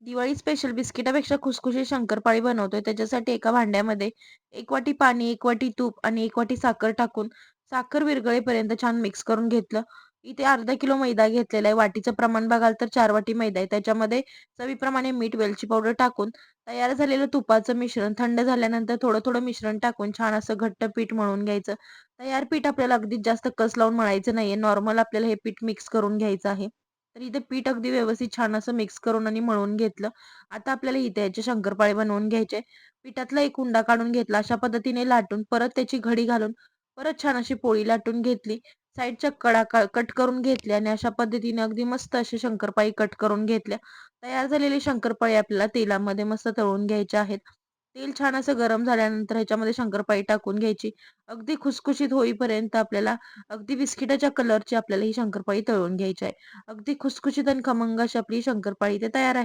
Diwali special बिस्किटापेक्षा खुसखुशीत शंकरपाळी बनवतोय. त्याच्यासाठी एका भांड्यामध्ये 1 वाटी पाणी, 1 वाटी तूप आणि 1 वाटी साखर टाकून साखर विरघळेपर्यंत छान मिक्स करून घेतलं. इथे अर्धा किलो मैदा घेतलेला आहे. वाटीचं प्रमाण बघाल तर 4 वाटी मैदा आहे. त्याच्यामध्ये चवीप्रमाणे मीठ, वेलची पावडर टाकून तयार झालेलं तुपाचं मिश्रण थंड झाल्यानंतर थोडं-थोडं मिश्रण टाकून छान असं घट्ट पीठ मळून घ्यायचं. तयार पीठ आपल्याला अगदीच जास्त कस लावून मळायचं नाहीये. नॉर्मल आपल्याला हे पीठ मिक्स करून घ्यायचं आहे. तर इथे पीठ अगदी व्यवस्थित छान असं मिक्स करून आणि मळून घेतलं. आता आपल्याला इथे याचे शंकरपाळे बनवून घ्यायचे. पिठातला एक उंडा काढून घेतला. अशा पद्धतीने लाटून परत त्याची घडी घालून परत छान अशी पोळी लाटून घेतली. साईडच्या कडा कट करून घेतल्या आणि अशा पद्धतीने अगदी मस्त असे शंकरपाळी कट करून घेतल्या. तयार झालेली शंकरपाळी आपल्याला तेलामध्ये मस्त तळून घ्यायच्या आहेत. तेल छान असं गरम झाल्यानंतर ह्याच्यामध्ये शंकरपाळी टाकून घ्यायची. अगदी खुसखुशीत होईपर्यंत आपल्याला अगदी बिस्किटाच्या कलरची आपल्याला ही शंकरपाळी तळून घ्यायची आहे. अगदी खुसखुशीत आणि खमंग अशी आपली शंकरपाळी इथे तयार आहे.